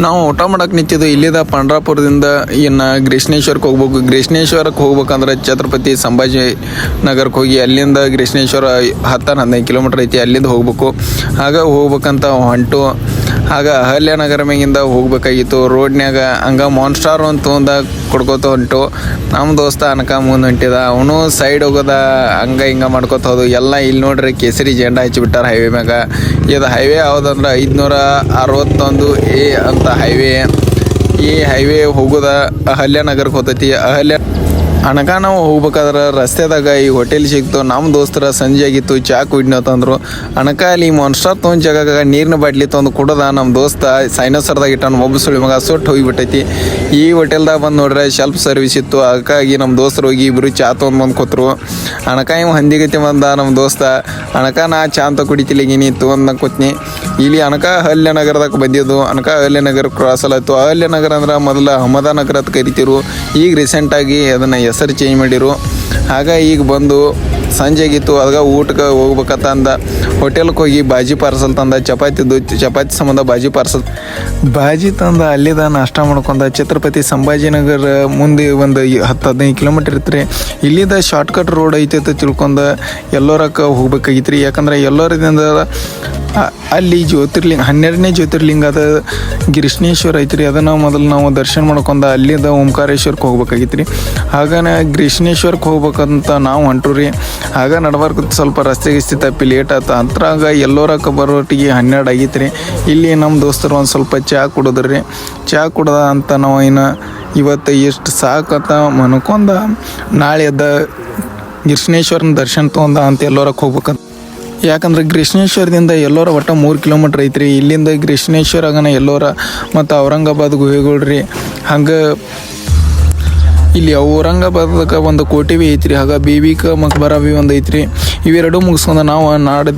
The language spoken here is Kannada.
ನಾವು ಊಟ ಮಾಡಕ್ಕೆ ನಿಂತಿದ್ದು ಇಲ್ಲಿದ ಪಂಡ್ರಾಪುರದಿಂದ ಇನ್ನು ಗ್ರೀಷ್ಣೇಶ್ವರಕ್ಕೆ ಹೋಗ್ಬೇಕು. ಗ್ರೀಷ್ಣೇಶ್ವರಕ್ಕೆ ಹೋಗ್ಬೇಕಂದ್ರೆ ಛತ್ರಪತಿ ಸಂಭಾಜಿ ನಗರಕ್ಕೆ ಹೋಗಿ ಅಲ್ಲಿಂದ ಗ್ರೀಷ್ಣೇಶ್ವರ 10-15 ಕಿಲೋಮೀಟ್ರ್ ಐತಿ. ಅಲ್ಲಿಂದ ಹೋಗ್ಬೇಕು. ಆಗ ಹೋಗ್ಬೇಕಂತ ಹೊಂಟು ಆಗ ಅಹಲ್ಯನಗರ ಮ್ಯಾಗಿಂದ ಹೋಗ್ಬೇಕಾಗಿತ್ತು. ರೋಡ್ನ್ಯಾಗ ಹಂಗ ಮಾನ್ಸ್ಟಾರ್ ಅಂತ ತೊಗೊಂಡ ಕೊಡ್ಕೋತ ಹೊಂಟು. ನಮ್ಮ ದೋಸ್ತ ಅನಕ ಮುಂದೆ ಹೊಂಟಿದ. ಅವನು ಸೈಡ್ ಹೋಗೋದ ಹಂಗ ಹಿಂಗೆ ಮಾಡ್ಕೋತ ಹೋದು. ಎಲ್ಲ ಇಲ್ಲಿ ನೋಡ್ರಿ ಕೇಸರಿ ಜೆಂಡ ಹಚ್ಚಿಬಿಟ್ಟಾರ ಹೈವೇ ಮ್ಯಾಗ. ಇದು ಹೈವೇ ಯಾವುದಂದ್ರೆ 561A ಅಂತ ಹೈವೇ. ಈ ಹೈವೇ ಹೋಗೋದ ಅಹಲ್ಯನಗರಕ್ಕೆ ಹೋಗ್ತೈತಿ. ಅನಕ ನಾವು ಹೋಗ್ಬೇಕಾದ್ರೆ ರಸ್ತೆದಾಗ ಈ ಹೋಟೆಲ್ ಸಿಕ್ತು. ನಮ್ಮ ದೋಸ್ತರ ಸಂಜೆ ಆಗಿತ್ತು, ಚಾ ಕುಡಿನ ತಂದರು. ಅನಕ ಅಲ್ಲಿ ಮಾನ್ಸ್ಟಾರ್ ತೊಗೊಂಡು ಜಾಗ ನೀರಿನ ಬಾಟ್ಲಿ ತೊಗೊಂಡು ಕುಡ್ದ. ನಮ್ಮ ದೋಸ್ತ ಸೈನೋಸರ್ದಾಗ ಇಟ್ಟಾನ ಮೊಬ್ಬು ಸುಳಿ ಮಗ ಸುಟ್ಟು ಹೋಗಿಬಿಟ್ಟೈತಿ. ಈ ಹೋಟೆಲ್ದಾಗ ಬಂದು ನೋಡ್ರೆ ಸೆಲ್ಫ್ ಸರ್ವಿಸ್ ಇತ್ತು. ಅದಕ್ಕಾಗಿ ನಮ್ಮ ದೋಸ್ತರು ಹೋಗಿ ಇಬ್ಬರು ಚಾ ತೊಗೊಂಡು ಬಂದು ಕೂತರು. ಅನಕ ಇವ್ ಹಂದಿಗತಿ ಬಂದ ನಮ್ಮ ದೋಸ್ತ. ಅನಕ ನಾ ಚಾ ಅಂತ ಕುಡಿತಿಲಿಗಿನಿ ತೊಗೊಂಡು ಕೂತ್ನಿ. ಇಲ್ಲಿ ಅನಕ ಅಹಲ್ಯನಗರದಾಗ ಬಂದಿದ್ದು. ಅನಕ ಅಹಲ್ಯನಗರ ಕ್ರಾಸ್ ಅಲ್ಲಾಯ್ತು. ಅಹಲ್ಯನಗರ ಅಂದ್ರೆ ಮೊದಲು ಅಹಮದಾನಗರ ಅಂತ ಕರಿತಿರು. ಈಗ ರೀಸೆಂಟಾಗಿ ಅದನ್ನು ಹೆಸರು ಚೇಂಜ್ ಮಾಡಿರು. ಆಗ ಈಗ ಬಂದು ಸಂಜೆಗಿತ್ತು. ಅದಾಗ ಊಟಕ್ಕೆ ಹೋಗ್ಬೇಕಂತ ಅಂದ. ಹೋಟೆಲ್ಗೆ ಹೋಗಿ ಬಾಜಿ ಪಾರ್ಸಲ್ ತಂದ. ಚಪಾತಿ ಸಂಬಂಧ ಬಾಜಿ ತಂದ. ಅಲ್ಲಿದ ನಾಷ್ಟ ಮಾಡ್ಕೊಂಡ. ಛತ್ರಪತಿ ಸಂಭಾಜಿನಗರ ಮುಂದೆ ಒಂದು 10-15 ಕಿಲೋಮೀಟ್ರ್ ಇತ್ತು ರೀ. ಇಲ್ಲಿದ ಶಾರ್ಟ್ಕಟ್ ರೋಡ್ ಐತೆ ಅಂತ ತಿಳ್ಕೊಂಡು ಎಲ್ಲೋರಕ್ಕೆ ಹೋಗ್ಬೇಕಾಗಿತ್ತು ರೀ. ಯಾಕಂದ್ರೆ ಎಲ್ಲೋರದಿಂದ ಅಲ್ಲಿ 12ನೇ ಜ್ಯೋತಿರ್ಲಿಂಗ ಅದ ಗ್ರೀಷ್ಣೇಶ್ವರ ಐತ್ರಿ. ಅದನ್ನು ಮೊದಲು ನಾವು ದರ್ಶನ ಮಾಡ್ಕೊಂಡು ಅಲ್ಲಿಂದ ಓಂಕಾರೇಶ್ವರಕ್ಕೆ ಹೋಗ್ಬೇಕಾಗಿತ್ತು ರೀ. ಹಾಗನ ಗ್ರೀಷ್ಣೇಶ್ವರಕ್ಕೆ ಹೋಗ್ಬೇಕಂತ ನಾವು ಹೊಂಟ್ರು ರೀ. ಆಗ ನಡ್ಬಾರ್ದು ಸ್ವಲ್ಪ ರಸ್ತೆಗೆ ತಪ್ಪಿ ಲೇಟ್ ಆಯ್ತು. ಅಂತ್ರಾಗ ಎಲ್ಲೋರಕ್ಕೆ ಬರೋಟಿಗೆ 12 ಆಗಿತ್ತು ರೀ. ಇಲ್ಲಿ ನಮ್ಮ ದೋಸ್ತರು ಒಂದು ಸ್ವಲ್ಪ ಚಾ ಕುಡಿದ್ರಿ. ಚಾ ಕುಡ್ದ ಅಂತ ನಾವು ಇನ್ನು ಇವತ್ತು ಎಷ್ಟು ಸಾಕಂತ ಮನ್ಕೊಂಡ ನಾಳೆ ಎದ್ದ ಗ್ರೀಷ್ಣೇಶ್ವರನ ದರ್ಶನ ತೊಗೊಂಡ ಅಂತ ಎಲ್ಲೋರಕ್ಕೆ ಹೋಗ್ಬೇಕಂತ. ಯಾಕಂದ್ರೆ ಗ್ರೀಷ್ಣೇಶ್ವರದಿಂದ ಎಲ್ಲೋರ ಒಟ್ಟು 3 ಕಿಲೋಮೀಟ್ರ್ ಐತ್ರಿ. ಇಲ್ಲಿಂದ ಗ್ರೀಷ್ಣೇಶ್ವರ ಆಗನ ಎಲ್ಲೋರ ಮತ್ತು ಔರಂಗಾಬಾದ್ ಗುಹೆಗಳ್ರಿ. ಹಂಗೆ ಇಲ್ಲಿ ಔರಂಗಾಬಾದ್ಗೆ ಒಂದು ಕೋಟೆ ಭೀ ಐತ್ರಿ. ಹಾಗೆ ಬೀಬಿಕ ಮಕ್ಬರ ಭೀ ಒಂದು ಐತ್ರಿ. ಇವೆರಡೂ ಮುಗಿಸ್ಕೊಂಡು ನಾವು ನಾಡ್ದು